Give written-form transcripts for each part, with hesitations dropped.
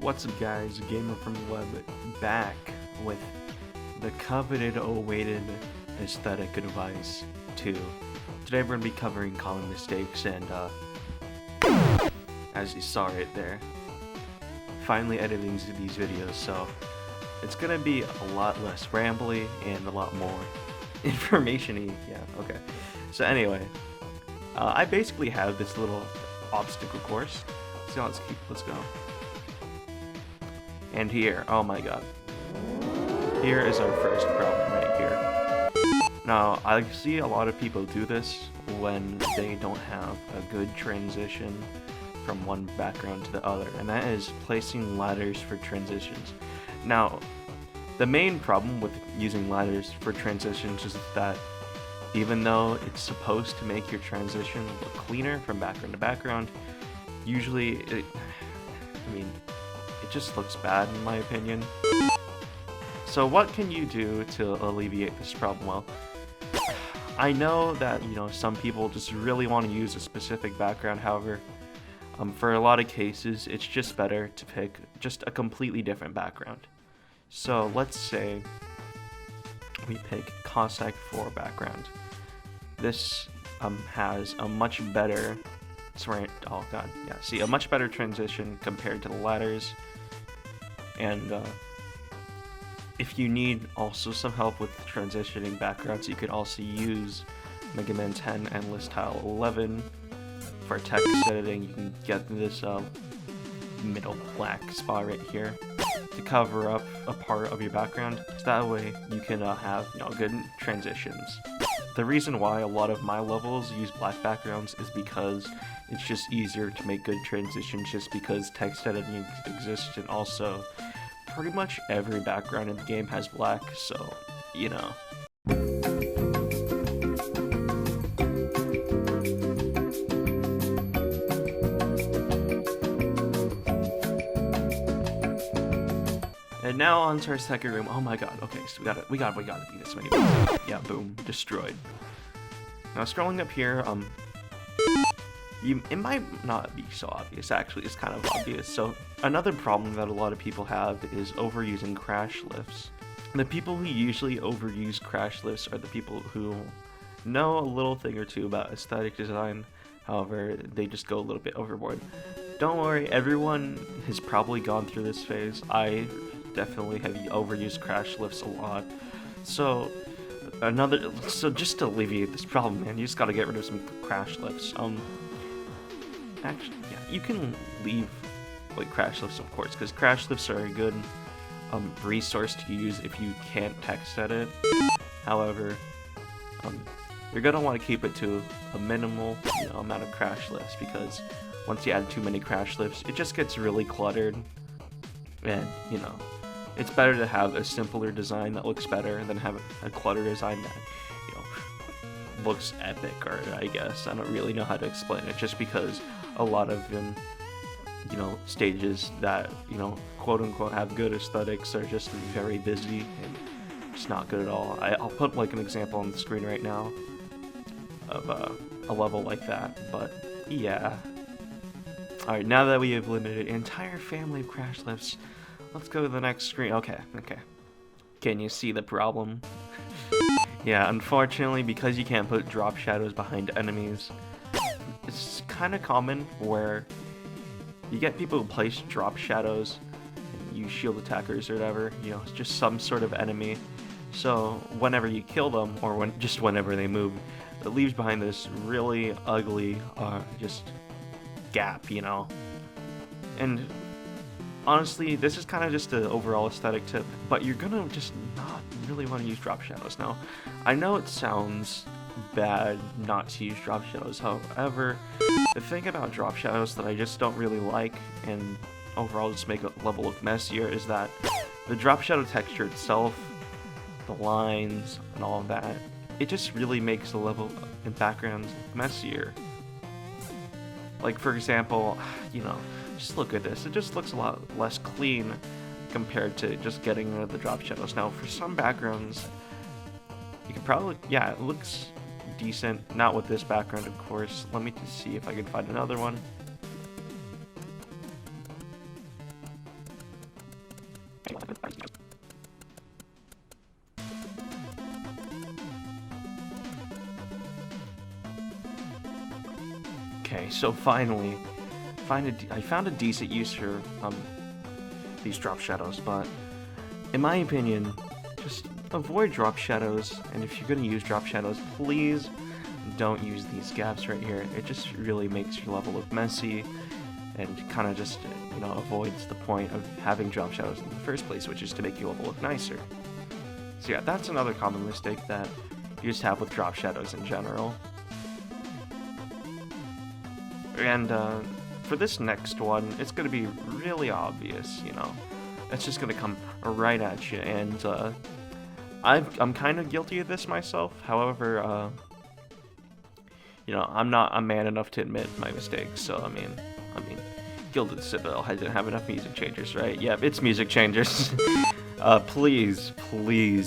What's up guys, Gamer from the Web back with the coveted awaited aesthetic advice 2. Today we're going to be covering common mistakes and as you saw right there, finally editing these videos, so it's going to be a lot less rambly and a lot more information-y. Yeah, okay. So anyway, I basically have this little obstacle course. So let's go. And here, oh my god. Here is our first problem right here. Now, I see a lot of people do this when they don't have a good transition from one background to the other, and that is placing ladders for transitions. Now, the main problem with using ladders for transitions is that even though it's supposed to make your transition look cleaner from background to background, usually it just looks bad in my opinion. So what can you do to alleviate this problem? Well, I know that, some people just really want to use a specific background. However, for a lot of cases, it's just better to pick just a completely different background. So let's say we pick Cossack 4 background. This has a much better, a much better transition compared to the ladders. And if you need also some help with transitioning backgrounds, you could also use Mega Man 10 Endless Tile 11 for text editing. You can get this middle black spot right here to cover up a part of your background, so that way you can have good transitions. The reason why a lot of my levels use black backgrounds is because it's just easier to make good transitions, just because text editing exists, and also pretty much every background in the game has black, so And now on to our second room. Oh my god, okay, so we gotta beat this many. Yeah, boom, destroyed. Now scrolling up here, it might not be so obvious, actually, it's kind of obvious. So another problem that a lot of people have is overusing crash lifts. The people who usually overuse crash lifts are the people who know a little thing or two about aesthetic design, however, they just go a little bit overboard. Don't worry, everyone has probably gone through this phase. I definitely have overused crash lifts a lot. So just to alleviate this problem, man, you just gotta get rid of some crash lifts. Actually, yeah, you can leave crash lifts, of course, because crash lifts are a good resource to use if you can't text edit. However, you're gonna want to keep it to a minimal amount of crash lifts, because once you add too many crash lifts, it just gets really cluttered, and it's better to have a simpler design that looks better than have a cluttered design that looks epic, or I guess I don't really know how to explain it, just because a lot of them stages that quote unquote have good aesthetics are just very busy and just not good at all. I'll put an example on the screen right now of a level like that, but yeah. Alright, now that we have eliminated an entire family of crash lifts, let's go to the next screen. Okay. Can you see the problem? Yeah, unfortunately, because you can't put drop shadows behind enemies, it's kind of common where you get people who place drop shadows and use shield attackers or whatever, it's just some sort of enemy. So whenever you kill them, or whenever they move, it leaves behind this really ugly just gap, And honestly, this is kind of just an overall aesthetic tip, but you're gonna just not really want to use drop shadows. Now, I know it sounds bad not to use drop shadows, however, the thing about drop shadows that I just don't really like, and overall just make a level look messier, is that the drop shadow texture itself, the lines, and all of that, it just really makes the level and backgrounds messier. Like, for example, just look at this. It just looks a lot less clean compared to just getting rid of the drop shadows. Now, for some backgrounds, you can probably, yeah, it looks decent. Not with this background, of course. Let me just see if I can find another one. Okay, so finally, I found a decent use for these drop shadows, but in my opinion, just avoid drop shadows, and if you're gonna use drop shadows, please don't use these gaps right here. It just really makes your level look messy, and kind of just, you know, avoids the point of having drop shadows in the first place, which is to make your level look nicer. So yeah, that's another common mistake that you just have with drop shadows in general. And for this next one, it's going to be really obvious, you know. It's just going to come right at you, and I'm kind of guilty of this myself. However, you know, I'm not a man enough to admit my mistakes, so I mean, Gilded Citadel didn't have enough music changers, right? Yep, it's music changers. Please,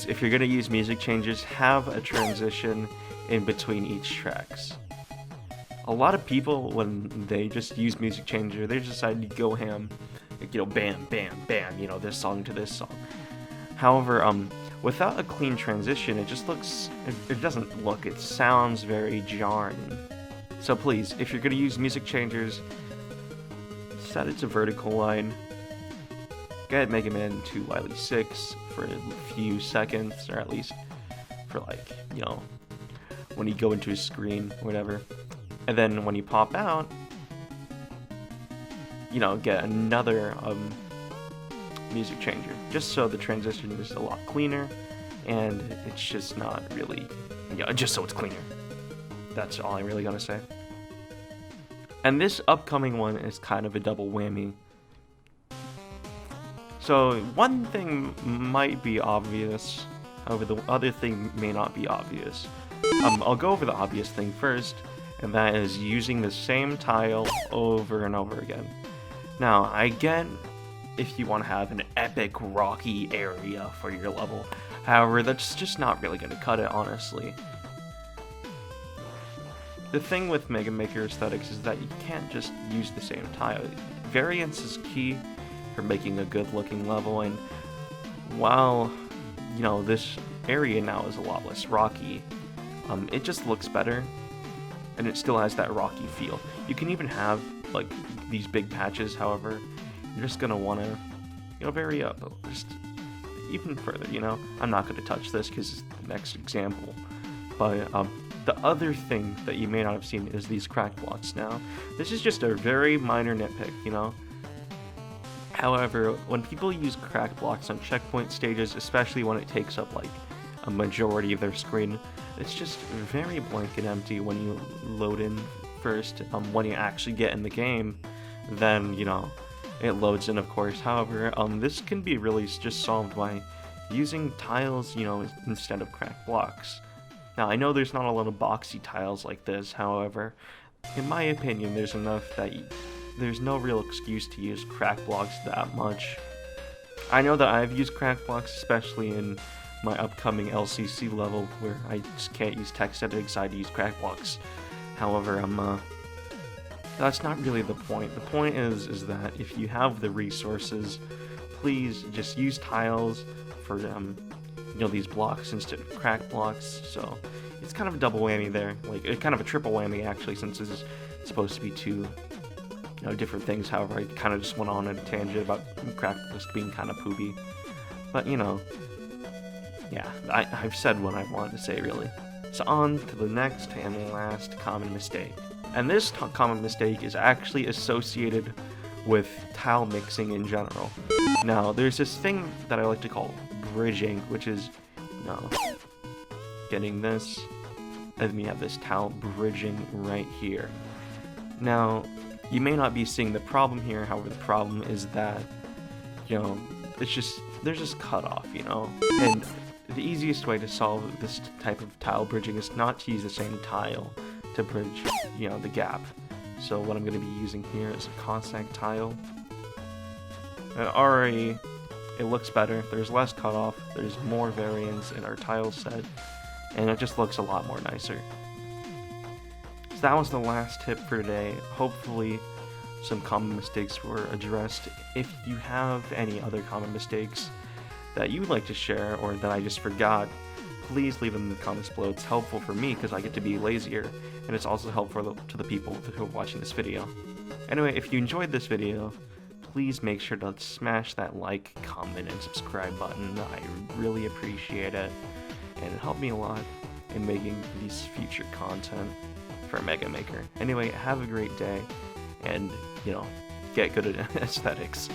if you're gonna use music changers, have a transition in between each tracks. A lot of people, when they just use music changer, they just decide to go ham, like, you know, bam, bam, bam, you know, this song to this song. However, without a clean transition, it just looks, it doesn't look, it sounds very jarring. So please, if you're gonna use music changers, set it to vertical line. Go ahead, Mega Man 2 Wily 6 for a few seconds, or at least for, like, you know, when you go into a screen, or whatever. And then when you pop out, you know, get another music changer, just so the transition is a lot cleaner, and it's just not really, yeah, just so it's cleaner. That's all I'm really gonna say. And this upcoming one is kind of a double whammy. So one thing might be obvious, however the other thing may not be obvious. I'll go over the obvious thing first, and that is using the same tile over and over again. Now, I get if you want to have an epic rocky area for your level, however, that's just not really going to cut it, honestly. The thing with Mega Maker aesthetics is that you can't just use the same tile. Variance is key for making a good looking level, and while, you know, this area now is a lot less rocky, it just looks better, and it still has that rocky feel. You can even have, like, these big patches, however, you're just gonna wanna, you know, vary up just even further, you know? I'm not gonna touch this because it's the next example, but, the other thing that you may not have seen is these crack blocks. Now, this is just a very minor nitpick, you know? However, when people use crack blocks on checkpoint stages, especially when it takes up, like, a majority of their screen, it's just very blank and empty when you load in first. When you actually get in the game, then, you know, it loads in, of course. However, this can be really just solved by using tiles, you know, instead of crack blocks. Now, I know there's not a lot of boxy tiles like this, however, in my opinion, there's enough that there's no real excuse to use crack blocks that much. I know that I've used crack blocks, especially in my upcoming LCC level, where I just can't use text editing, so I had to use crack blocks. However, that's not really the point. The point is that if you have the resources, please just use tiles for you know, these blocks instead of crack blocks. So it's kind of a double whammy there, like kind of a triple whammy actually, since this is supposed to be two, you know, different things. However, I kind of just went on a tangent about crack blocks being kind of poopy, but you know, yeah, I've said what I wanted to say, really. So on to the next and last common mistake. And this common mistake is actually associated with tile mixing in general. Now, there's this thing that I like to call bridging, which is, you know, getting this, and then we have this tile bridging right here. Now, you may not be seeing the problem here, however, the problem is that, you know, there's just cut off, you know, and the easiest way to solve this type of tile bridging is not to use the same tile to bridge, you know, the gap. So what I'm going to be using here is a contact tile. And already, it looks better. There's less cutoff, there's more variance in our tile set, and it just looks a lot more nicer. So that was the last tip for today. Hopefully, some common mistakes were addressed. If you have any other common mistakes that you would like to share or that I just forgot, please leave them in the comments below. It's helpful for me because I get to be lazier, and it's also helpful to the people who are watching this video. Anyway, if you enjoyed this video, please make sure to smash that like, comment, and subscribe button. I really appreciate it, and it helped me a lot in making these future content for Mega Maker. Anyway, have a great day, and, get good at aesthetics.